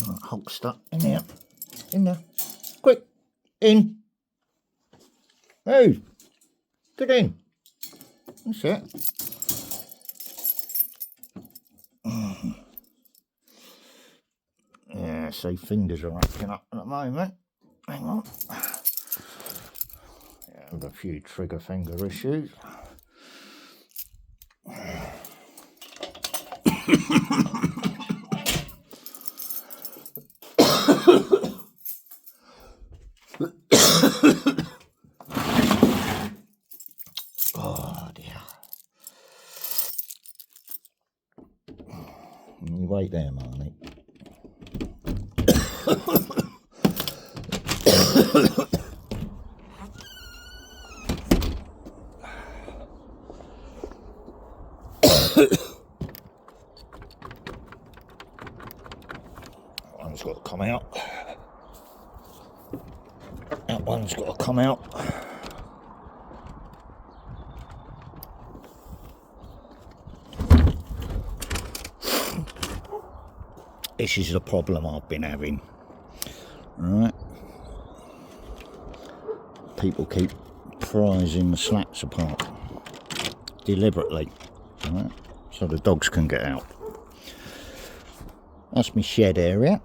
Right, Hulk stuck in there. In there. Quick. In. Hey. Get in. That's it. Yeah, see, fingers are acting up at the moment. Hang on. Yeah, I have a few trigger finger issues. Oh dear. You wait there, Marnie. That one's got to come out. That one's got to come out. This is the problem I've been having. Right. People keep prizing the slats apart deliberately, right, so the dogs can get out. That's my shed area.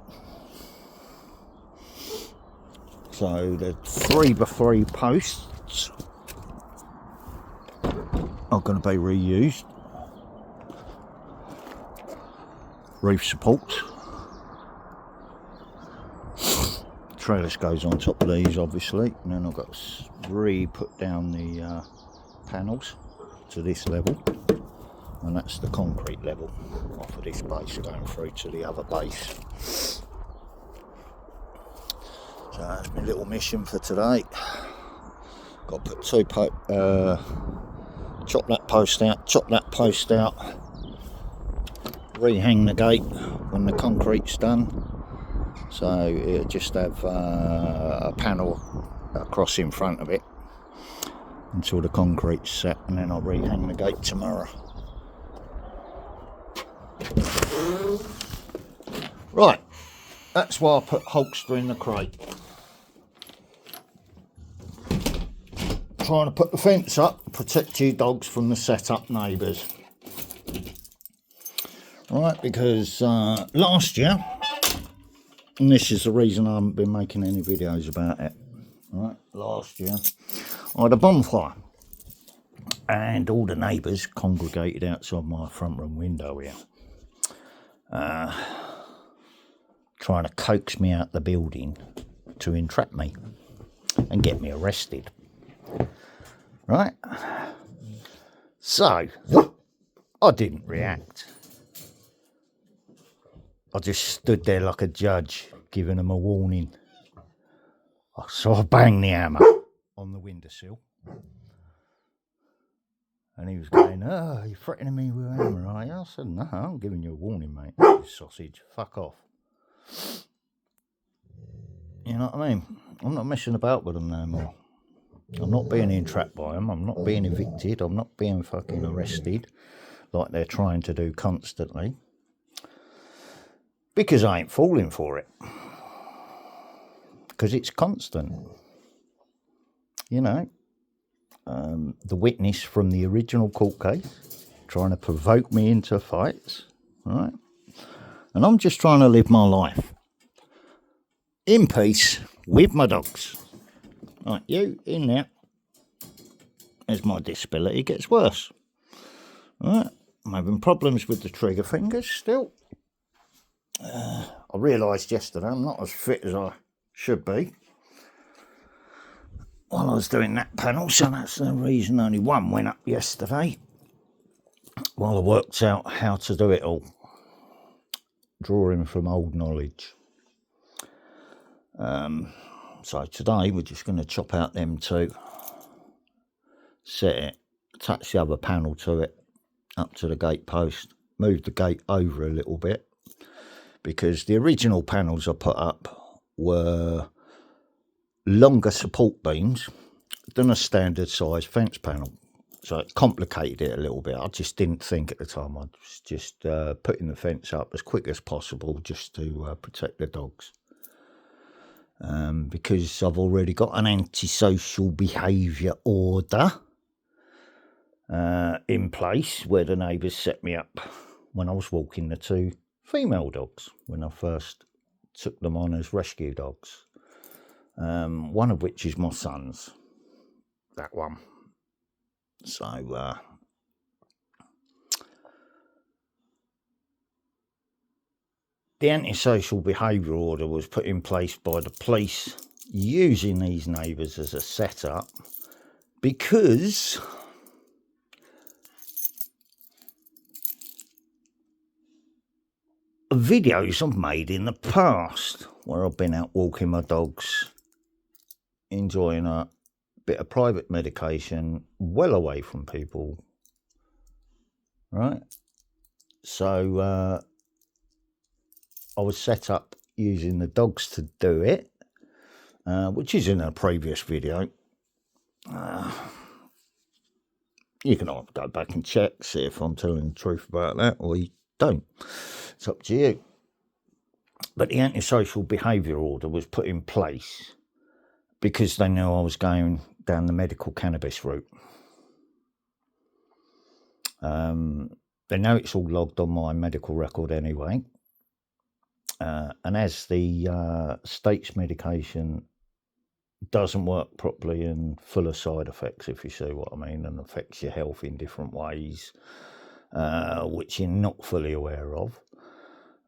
So the 3x3 posts are going to be reused. Roof supports. Trellis goes on top of these, obviously, and then I've got to put down the panels to this level, and that's the concrete level off of this base going through to the other base. So that's my little mission for today. Got to put chop that post out, rehang the gate when the concrete's done. So it'll just have a panel across in front of it until the concrete's set, and then I'll rehang the gate tomorrow. Right, that's why I put Hulkster in the crate. Trying to put the fence up, protect your dogs from the set-up neighbours. Right, because last year, and this is the reason I haven't been making any videos about it. Right, last year I had a bonfire and all the neighbours congregated outside my front room window here, trying to coax me out the building to entrap me and get me arrested. Right, so I didn't react. I just stood there like a judge, giving them a warning. So I banged the hammer on the windowsill. And he was going, "Oh, you're threatening me with a hammer, are you?" I said, "No, I'm giving you a warning, mate. You sausage, fuck off." You know what I mean? I'm not messing about with them no more. I'm not being entrapped by them. I'm not being evicted. I'm not being fucking arrested like they're trying to do constantly. Because I ain't falling for it. Because it's constant. You know, the witness from the original court case trying to provoke me into fights, right? And I'm just trying to live my life in peace with my dogs. Right, you in there, as my disability gets worse. Right, I'm having problems with the trigger fingers still. I realised yesterday I'm not as fit as I should be while I was doing that panel, so that's the reason only one went up yesterday while I worked out how to do it all, drawing from old knowledge. So today we're just going to chop out them two, set it, attach the other panel to it, up to the gate post, move the gate over a little bit, because the original panels I put up were longer support beams than a standard size fence panel. So it complicated it a little bit. I just didn't think at the time. I was just putting the fence up as quick as possible just to protect the dogs. Because I've already got an antisocial behaviour order in place where the neighbours set me up when I was walking the 2 female dogs when I first took them on as rescue dogs. One of which is my son's, that one. So the antisocial behaviour order was put in place by the police using these neighbours as a setup because of videos I've made in the past where I've been out walking my dogs, enjoying a bit of private medication, well away from people, right? So I was set up using the dogs to do it, which is in a previous video. You can either go back and check, see if I'm telling the truth about that, or you don't. It's up to you. But the antisocial behaviour order was put in place because they knew I was going down the medical cannabis route. They know it's all logged on my medical record anyway. And as the state's medication doesn't work properly and full of side effects, if you see what I mean, and affects your health in different ways, which you're not fully aware of,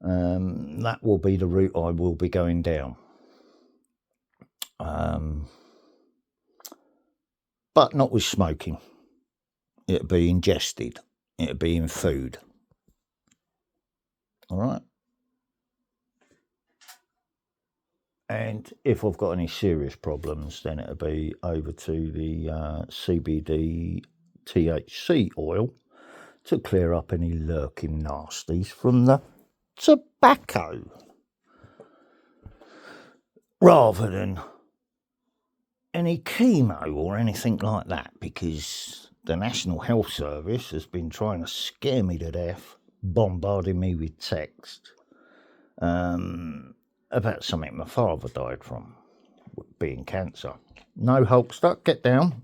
that will be the route I will be going down. But not with smoking. It'll be ingested. It'll be in food. All right. And if I've got any serious problems, then it'll be over to the CBD THC oil to clear up any lurking nasties from the tobacco, rather than any chemo or anything like that, because the National Health Service has been trying to scare me to death, bombarding me with text about something my father died from, being cancer. No, Hulkster, get down.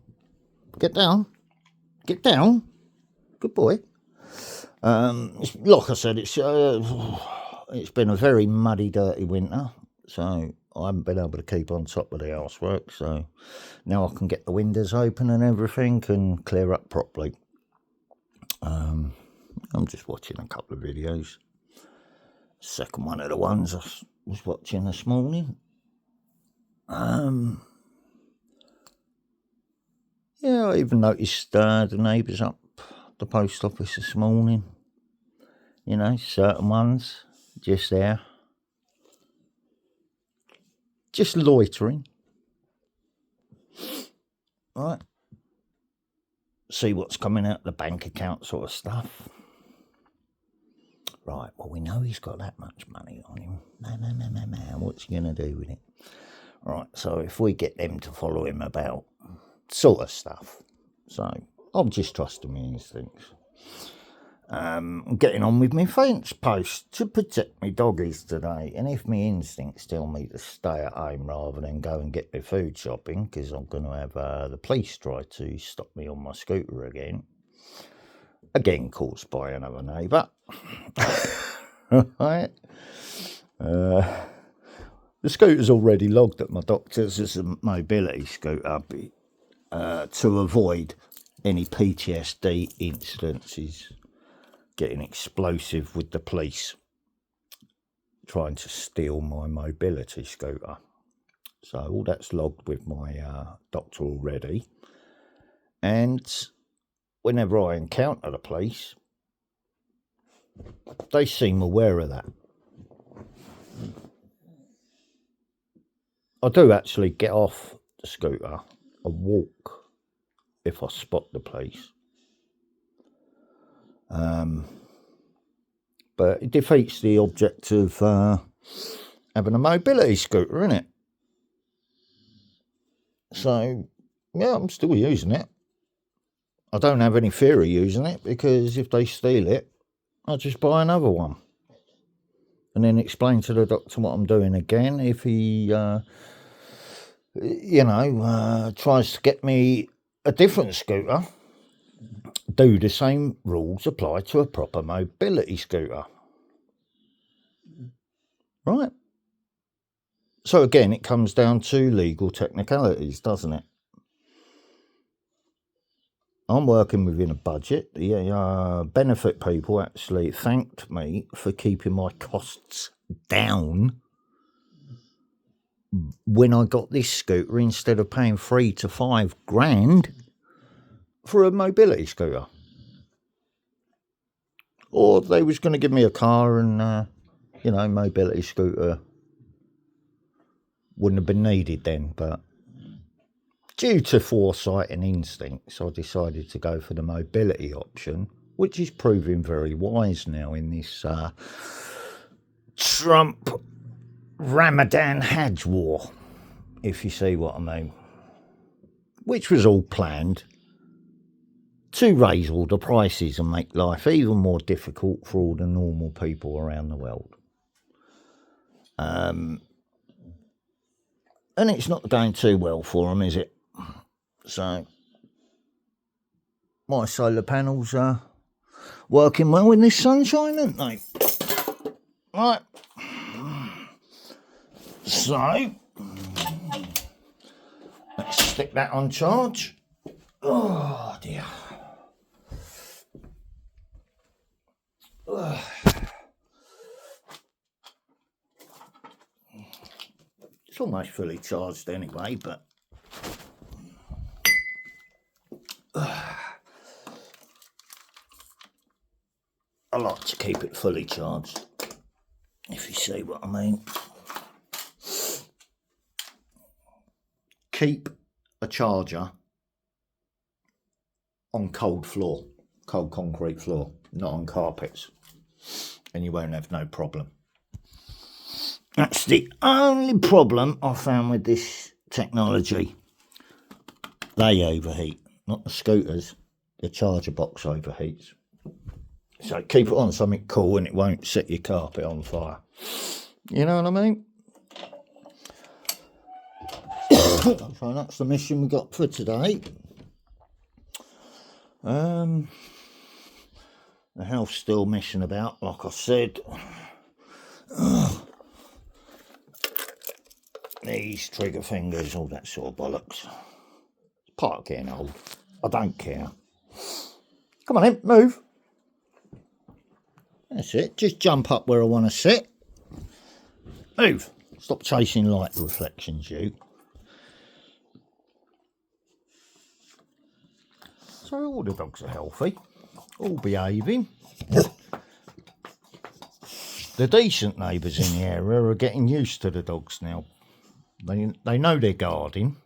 Get down. Get down. Good boy. Like I said, it's been a very muddy, dirty winter, so I haven't been able to keep on top of the housework, so now I can get the windows open and everything and clear up properly. I'm just watching a couple of videos. Second one of the ones I was watching this morning. Yeah, I even noticed the neighbours up the post office this morning. You know, certain ones just there, just loitering. Right, see what's coming out of the bank account, sort of stuff. Right, well, we know he's got that much money on him. No, what's he going to do with it? Right, so if we get them to follow him about, sort of stuff. So I'm just trusting my instincts. I'm getting on with my fence post to protect my doggies today. And if my instincts tell me to stay at home rather than go and get my food shopping, because I'm going to have the police try to stop me on my scooter again caused by another neighbour. Right. The scooter's already logged at my doctor's as a mobility scooter to avoid any PTSD incidences getting explosive with the police trying to steal my mobility scooter. So all that's logged with my doctor already. And whenever I encounter the police, they seem aware of that. I do actually get off the scooter and walk if I spot the police. But it defeats the object of having a mobility scooter, innit? So, yeah, I'm still using it. I don't have any fear of using it, because if they steal it, I'll just buy another one. And then explain to the doctor what I'm doing again. If he, tries to get me a different scooter, do the same rules apply to a proper mobility scooter. Right? So again, it comes down to legal technicalities, doesn't it? I'm working within a budget. The benefit people actually thanked me for keeping my costs down when I got this scooter, instead of paying $3 to $5 grand for a mobility scooter. Or they was going to give me a car and, mobility scooter wouldn't have been needed then. But due to foresight and instincts, I decided to go for the mobility option, which is proving very wise now in this Trump Ramadan Hajj war, if you see what I mean. Which was all planned to raise all the prices and make life even more difficult for all the normal people around the world. And it's not going too well for them, is it? So my solar panels are working well in this sunshine, aren't they? Right. So let's stick that on charge. Oh dear. It's almost fully charged anyway, but I like to keep it fully charged, if you see what I mean. Keep a charger on cold concrete floor, not on carpets, and you won't have no problem. That's the only problem I found with this technology. They overheat, not the scooters. The charger box overheats. So keep it on something cool and it won't set your carpet on fire. You know what I mean? So that's the mission we got for today. The health's still messing about, like I said. These trigger fingers, all that sort of bollocks. It's part of getting old. I don't care. Come on then, move. That's it. Just jump up where I want to sit. Move. Stop chasing light reflections, you. So all the dogs are healthy, all behaving. The decent neighbours in the area are getting used to the dogs now. They know they're guarding.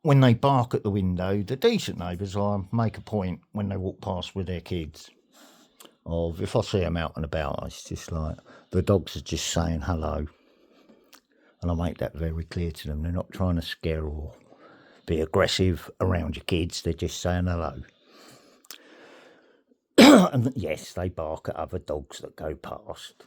When they bark at the window, the decent neighbours, I make a point when they walk past with their kids of, if I see them out and about, it's just like the dogs are just saying hello. And I make that very clear to them. They're not trying to scare or be aggressive around your kids. They're just saying hello. And yes, they bark at other dogs that go past,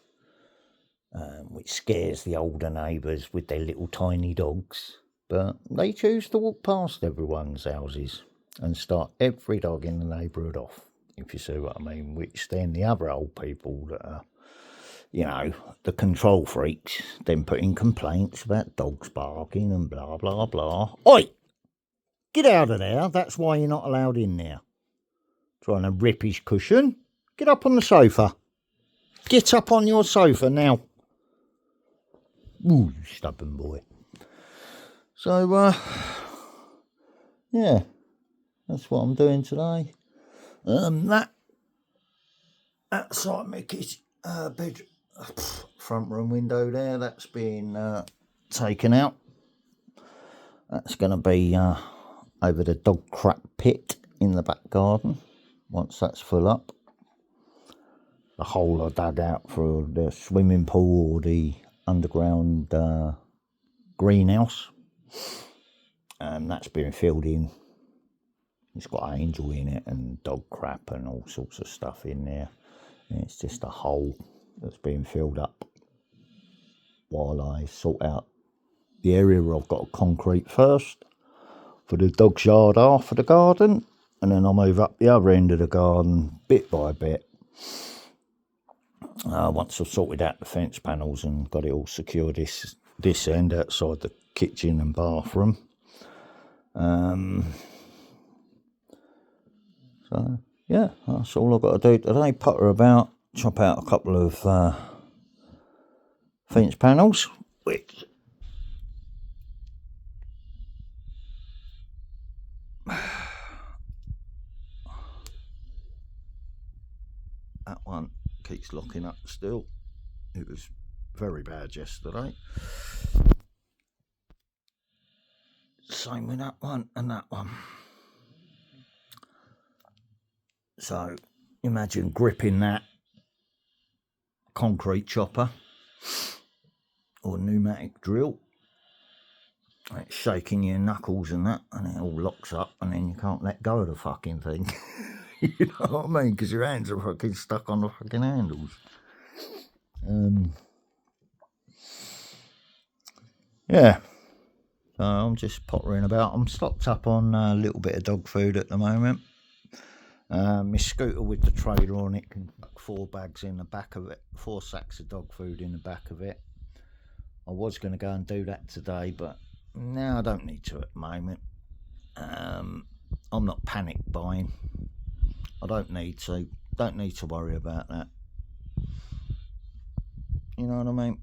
which scares the older neighbours with their little tiny dogs. But they choose to walk past everyone's houses and start every dog in the neighbourhood off, if you see what I mean, which then the other old people that are, the control freaks, then put in complaints about dogs barking and blah, blah, blah. Oi! Get out of there. That's why you're not allowed in there. Trying to rip his cushion. Get up on the sofa. Get up on your sofa now. Ooh, stubborn boy. So, yeah, that's what I'm doing today. That outside Mickey's bed, front room window there, that's being taken out. That's going to be over the dog crap pit in the back garden. Once that's full up, the hole I dug out for the swimming pool or the underground greenhouse, That's been filled in. It's got angel in it and dog crap and all sorts of stuff in there. And it's just a hole that's being filled up while I sort out the area where I've got to concrete first for the dog's yard half of the garden, and then I'll move up the other end of the garden bit by bit. Once I've sorted out the fence panels and got it all secured this end outside the kitchen and bathroom. So yeah, that's all I've got to do today. Putter about, chop out a couple of fence panels, which that one keeps locking up still. It was very bad yesterday. Same with that one and that one. So imagine gripping that concrete chopper or pneumatic drill. It's shaking your knuckles and that, and it all locks up, and then you can't let go of the fucking thing. You know what I mean? Because your hands are fucking stuck on the fucking handles. Yeah. So I'm just pottering about. I'm stocked up on a little bit of dog food at the moment. My scooter with the trailer on it can put 4 bags in the back of it, 4 sacks of dog food in the back of it. I was going to go and do that today, but no, I don't need to at the moment. I'm not panic buying. I don't need to worry about that. You know what I mean?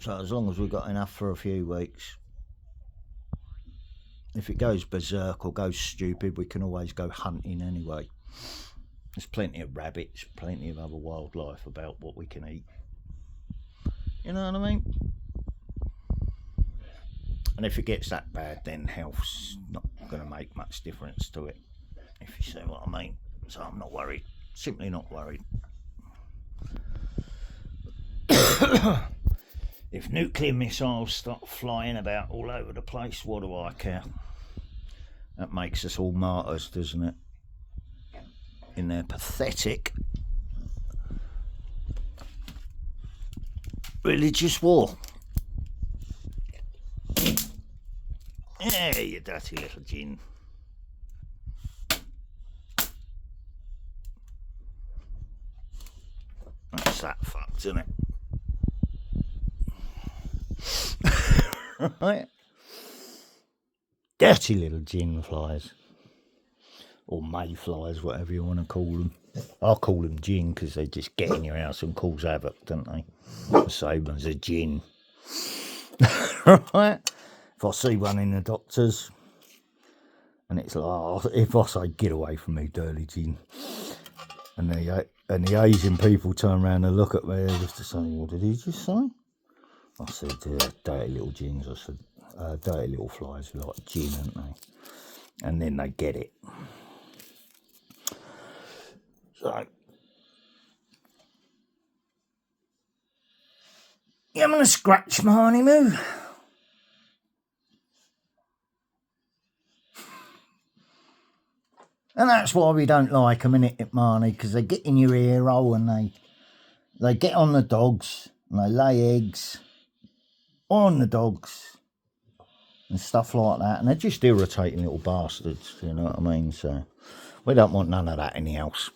So as long as we've got enough for a few weeks, if it goes berserk or goes stupid, we can always go hunting anyway. There's plenty of rabbits, plenty of other wildlife about what we can eat. You know what I mean? And if it gets that bad, then health's not going to make much difference to it, if you see what I mean. So I'm not worried, simply not worried. If nuclear missiles start flying about all over the place, what do I care? That makes us all martyrs, doesn't it? In their pathetic religious war. Yeah, you dirty little gin. That's that fucked, isn't it? Right? Dirty little gin flies. Or mayflies, whatever you want to call them. I'll call them gin because they just get in your house and cause havoc, don't they? The same as a gin. Right? If I see one in the doctor's and it's like, oh, if I say, get away from me, dirty gin, and the Asian people turn around and look at me as if to say, what did he just say? I said, dirty little gins. I said, dirty little flies like gin, aren't they? And then they get it. So, yeah, I'm going to scratch my honeymoon. And that's why we don't like them, innit, Marnie? Because they get in your ear hole and they get on the dogs and they lay eggs on the dogs and stuff like that. And they're just irritating little bastards, you know what I mean? So we don't want none of that in the house.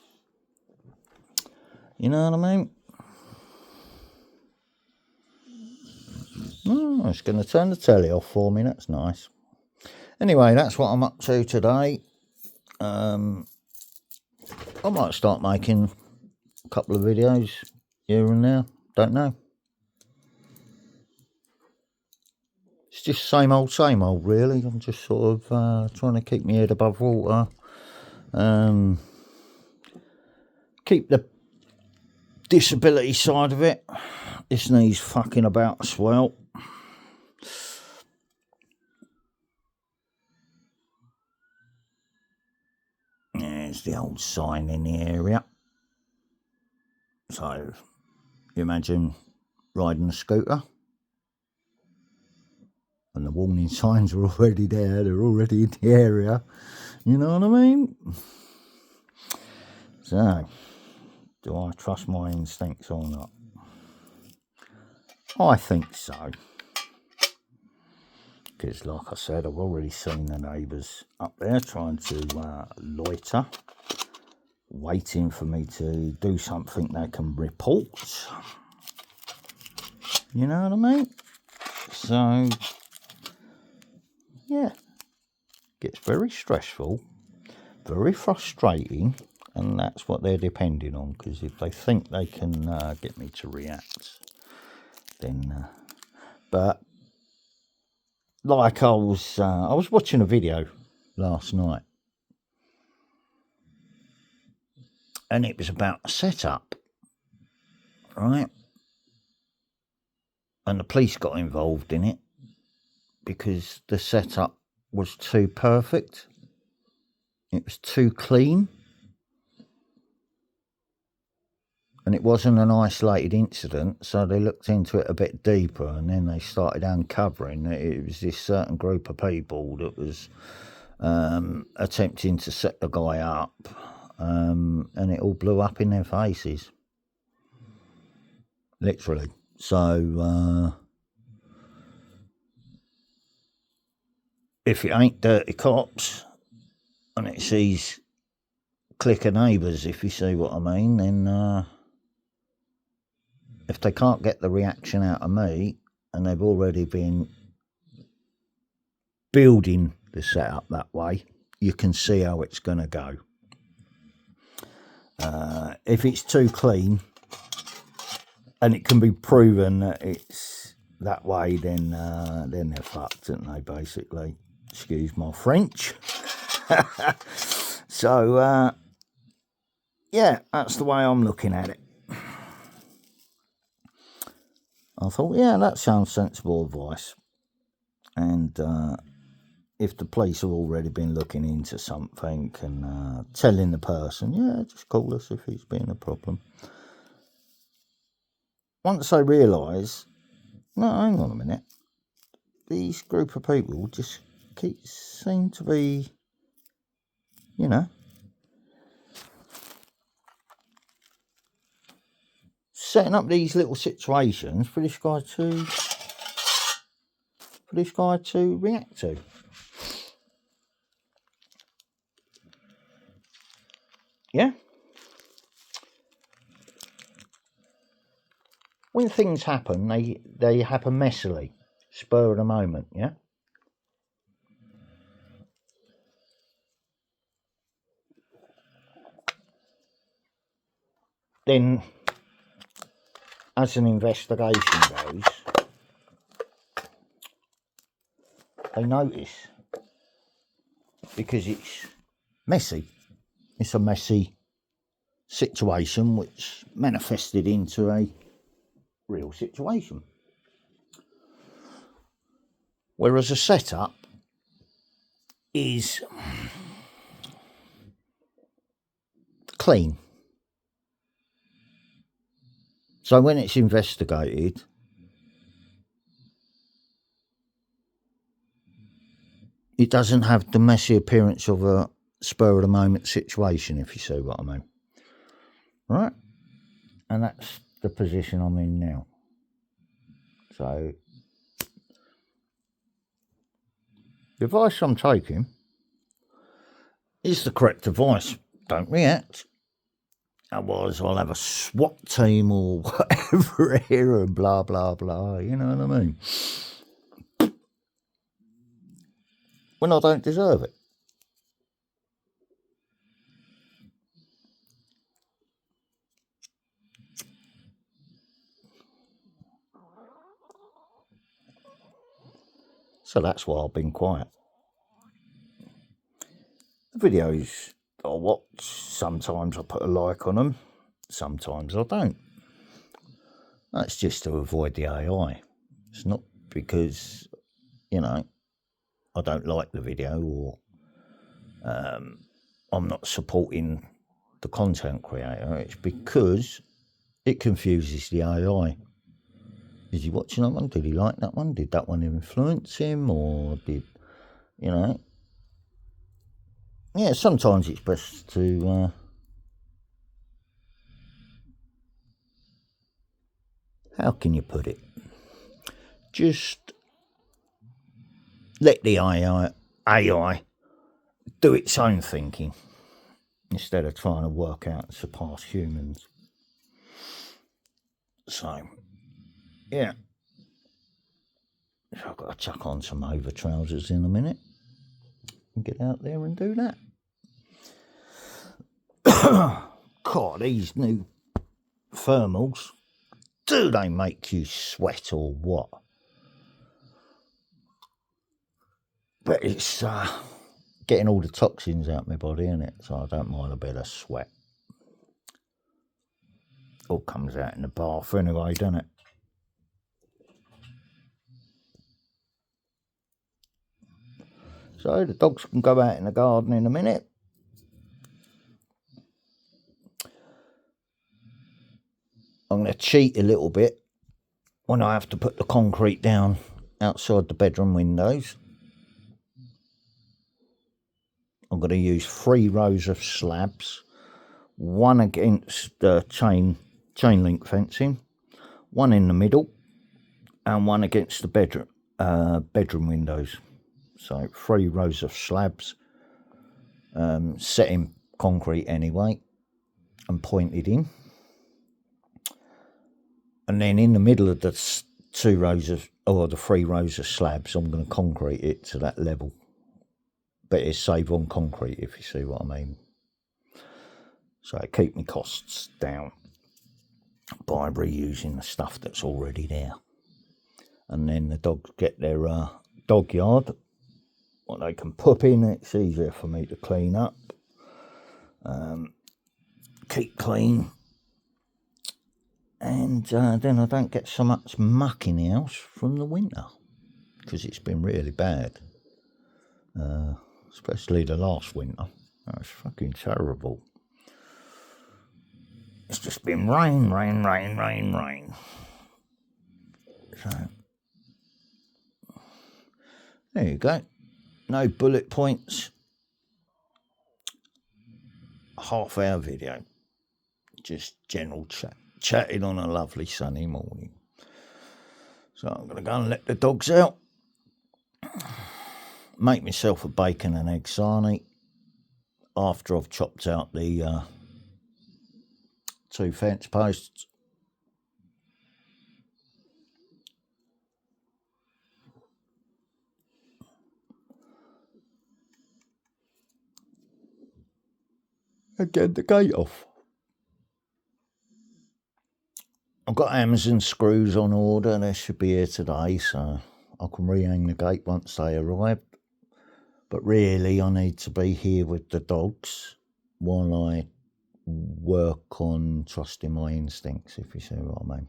You know what I mean? Oh, it's going to turn the telly off for me. That's nice. Anyway, that's what I'm up to today. I might start making a couple of videos here and there. Don't know. It's just same old, really. I'm just sort of trying to keep my head above water. Keep the disability side of it. This knee's fucking about to swell. There's the old sign in the area. So, you imagine riding a scooter and the warning signs are already there, they're already in the area, you know what I mean? So, do I trust my instincts or not? I think so. Because, like I said, I've already seen the neighbours up there trying to loiter, waiting for me to do something they can report. You know what I mean? So, yeah, gets very stressful, very frustrating, and that's what they're depending on, because if they think they can get me to react, then, but, like I was watching a video last night, and it was about a setup, right? And the police got involved in it because the setup was too perfect. It was too clean. And it wasn't an isolated incident, so they looked into it a bit deeper, and then they started uncovering that it was this certain group of people that was attempting to set the guy up, and it all blew up in their faces. Literally. So, if it ain't dirty cops, and it's these clique of neighbours, if you see what I mean, then if they can't get the reaction out of me, and they've already been building the setup that way, you can see how it's going to go. If it's too clean, and it can be proven that it's that way, then they're fucked, aren't they, basically? Excuse my French. So, yeah, that's the way I'm looking at it. I thought, yeah, that sounds sensible advice. And if the police have already been looking into something and telling the person, yeah, just call us if it's been a problem. Once they realise, no, hang on a minute, these group of people just seem to be, you know, setting up these little situations for this guy to react to. Yeah. When things happen, they happen messily, spur of the moment, yeah? Then, as an investigation goes, they notice, because it's messy. It's a messy situation which manifested into a real situation. Whereas a setup is clean. So when it's investigated, it doesn't have the messy appearance of a spur of the moment situation, if you see what I mean. Right? And that's the position I'm in now. So the advice I'm taking is the correct advice. Don't react. Otherwise I'll have a SWAT team or whatever here and blah, blah, blah. You know what I mean? When I don't deserve it. So that's why I've been quiet. The videos I watch, sometimes I put a like on them, sometimes I don't. That's just to avoid the AI. It's not because, you know, I don't like the video or I'm not supporting the content creator. It's because it confuses the AI. Is he watching that one? Did he like that one? Did that one influence him? Or did, you know? Yeah, sometimes it's best to, how can you put it? Just let the AI do its own thinking instead of trying to work out and surpass humans. So, yeah. So I've got to chuck on some over trousers in a minute and get out there and do that. God, these new thermals, do they make you sweat or what? But it's getting all the toxins out of my body, isn't it? So I don't mind a bit of sweat. All comes out in the bath anyway, doesn't it? So the dogs can go out in the garden in a minute. I'm going to cheat a little bit when I have to put the concrete down outside the bedroom windows. I'm going to use 3 rows of slabs, one against the chain link fencing, one in the middle, and one against the bedroom windows. So 3 rows of slabs, set in concrete anyway, and pointed in. And then in the middle of the 3 rows of slabs, I'm going to concrete it to that level. But it's save on concrete, if you see what I mean. So it keep my costs down by reusing the stuff that's already there. And then the dogs get their dog yard, what they can pop in. It's easier for me to clean up, keep clean, and then I don't get so much muck in the house from the winter, because it's been really bad, especially the last winter. That was fucking terrible. It's just been rain. So, there you go. No bullet points. Half-hour video. Just general chatting on a lovely sunny morning. So I'm going to go and let the dogs out. Make myself a bacon and egg sarnie after I've chopped out the 2 fence posts. And get the gate off. I've got Amazon screws on order. They should be here today, so I can rehang the gate once they arrive. But really, I need to be here with the dogs while I work on trusting my instincts, if you see what I mean.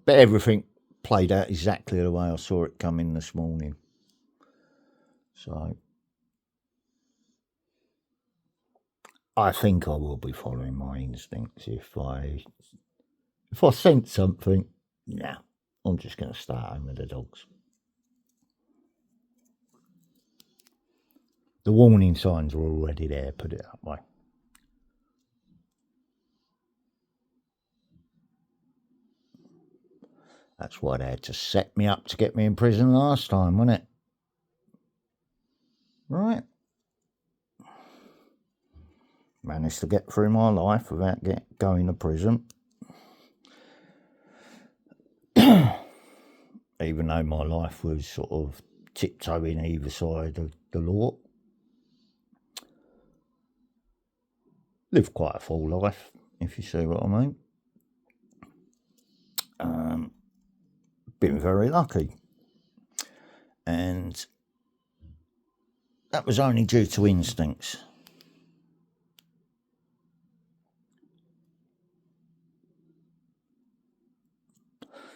But everything played out exactly the way I saw it coming this morning. So I think I will be following my instincts. If I sense something, nah, I'm just going to stay home with the dogs. The warning signs were already there, put it that way. That's why they had to set me up to get me in prison last time, wasn't it? Right. Managed to get through my life without going to prison. Even though my life was sort of tiptoeing either side of the law. Lived quite a full life, if you see what I mean. Been very lucky. And that was only due to instincts.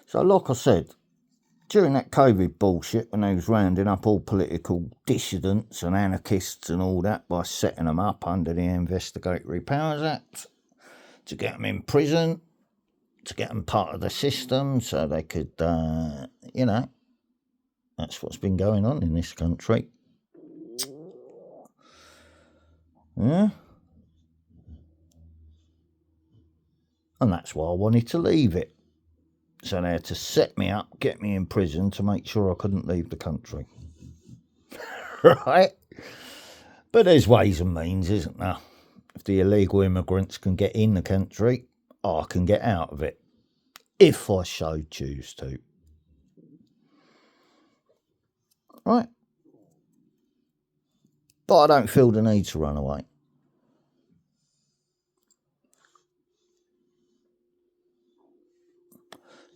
So like I said, during that COVID bullshit, when they was rounding up all political dissidents and anarchists and all that by setting them up under the Investigatory Powers Act, to get them in prison, to get them part of the system so they could, you know, that's what's been going on in this country. Yeah. And that's why I wanted to leave it. So they had to set me up, get me in prison to make sure I couldn't leave the country. Right? But there's ways and means, isn't there? If the illegal immigrants can get in the country, I can get out of it. If I so choose to. Right? But I don't feel the need to run away.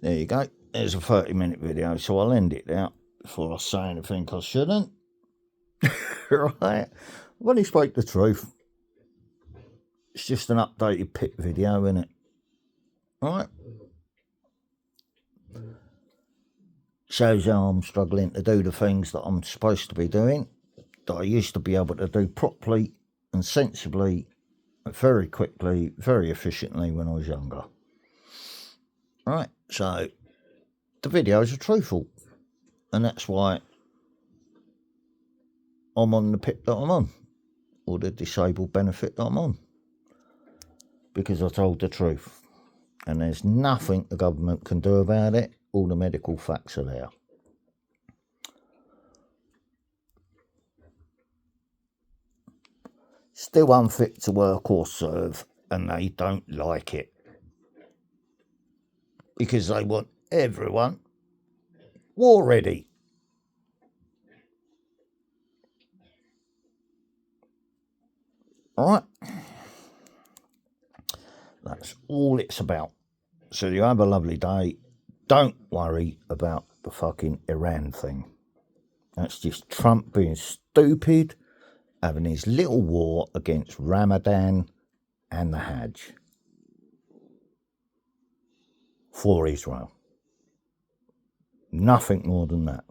There you go. There's a 30-minute video, so I'll end it there before I say anything I shouldn't. Right? I've only spoke the truth. It's just an updated pit video, isn't it? Right? Shows how I'm struggling to do the things that I'm supposed to be doing, that I used to be able to do properly and sensibly, very quickly, very efficiently when I was younger. Right, so the videos are truthful, and that's why I'm on the pit that I'm on, or the disabled benefit that I'm on, because I told the truth, and there's nothing the government can do about it. All the medical facts are there. Still unfit to work or serve, and they don't like it. Because they want everyone war ready. Alright? That's all it's about. So you have a lovely day. Don't worry about the fucking Iran thing. That's just Trump being stupid, having his little war against Ramadan and the Hajj for Israel. Nothing more than that.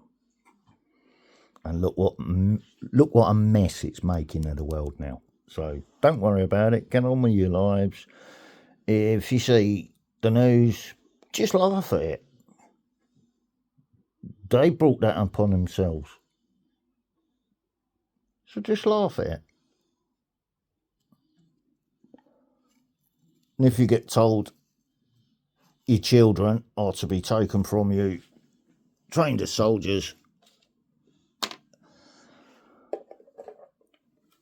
And look what a mess it's making of the world now. So don't worry about it. Get on with your lives. If you see the news, just laugh at it. They brought that upon themselves. So just laugh at it. And if you get told your children are to be taken from you, trained as soldiers,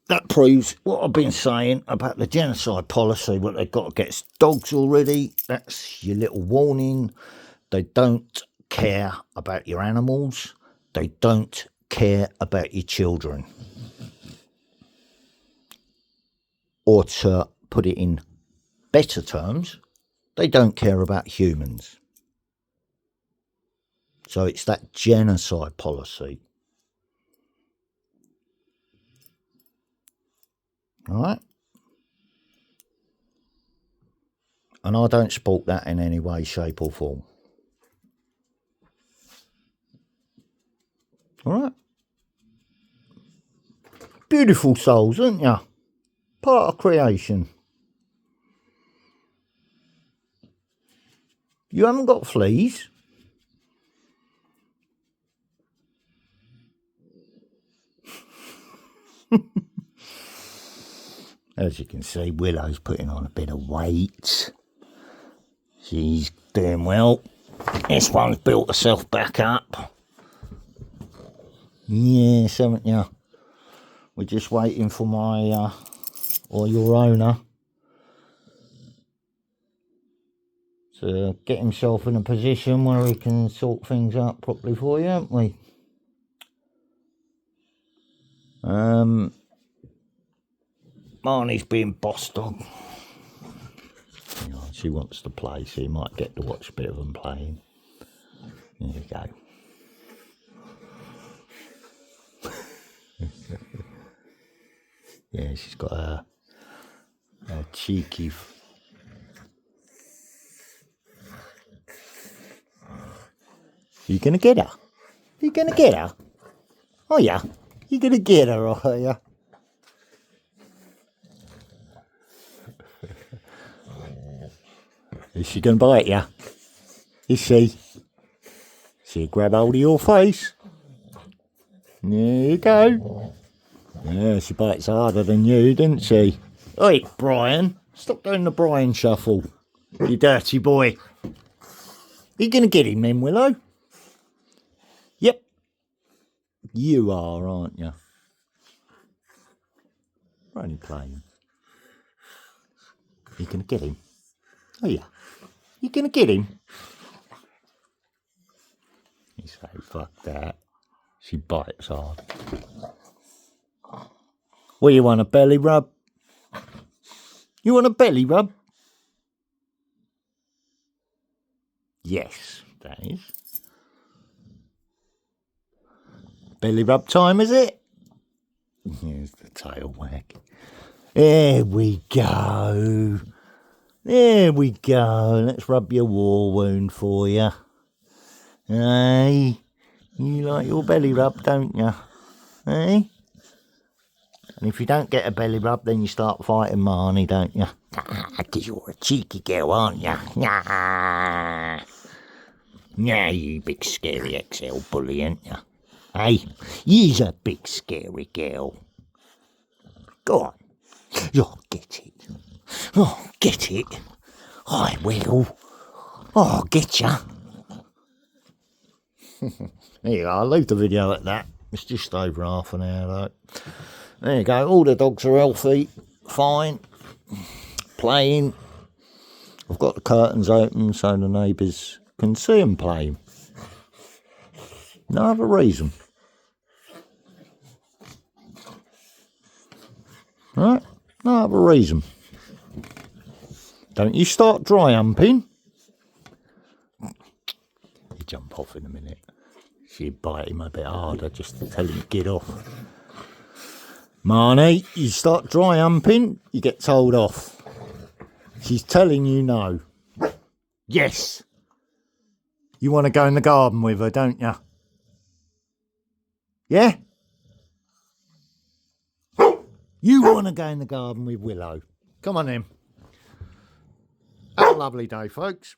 that proves what I've been saying about the genocide policy, what they've got against dogs already. That's your little warning. They don't care about your animals. They don't care about your children. Or to put it in better terms, they don't care about humans. So it's that genocide policy. All right? And I don't support that in any way, shape or form. All right? Beautiful souls, aren't you? Part of creation. You haven't got fleas. As you can see, Willow's putting on a bit of weight. She's doing well. This one's built herself back up. Yes, haven't you? We're just waiting for my, or your owner, to get himself in a position where he can sort things out properly for you, haven't we? Marnie's being boss dog. You know, she wants to play, so you might get to watch a bit of them playing. There you go. Yeah, she's got a cheeky... You gonna get her? You gonna get her? Oh yeah, you gonna get her, are you? Is she going to bite you? Is she? She'll grab hold of your face. There you go. Yeah, she bites harder than you, didn't she? Oi, Brian. Stop doing the Brian shuffle. You dirty boy. Are you going to get him then, Willow? Yep. You are, aren't you? We're only playing. You going to get him? Oh, yeah. You going to get him? You say, fuck that. She bites hard. Well, you want a belly rub? You want a belly rub? Yes, that is. Belly rub time, is it? Here's the tail wag. There we go. There we go. Let's rub your war wound for you. Hey, you like your belly rub, don't you? Hey? And if you don't get a belly rub, then you start fighting Marnie, don't you? Because you're a cheeky girl, aren't you? Yeah, you big scary XL bully, ain't you? Hey, you's a big scary girl. Go on. Oh, get it. Oh, get it. I will. Oh, get ya. There you go. I'll leave the video at that. It's just over half an hour, though. There you go. All the dogs are healthy. Fine. Playing. I've got the curtains open so the neighbours can see them playing. No other reason. Right? No other reason. Don't you start dry humping. You jump off in a minute. She'd bite him a bit harder just to tell him to get off. Marnie, you start dry humping, you get told off. She's telling you no. Yes. You want to go in the garden with her, don't you? Yeah? You want to go in the garden with Willow. Come on then. Have a lovely day, folks.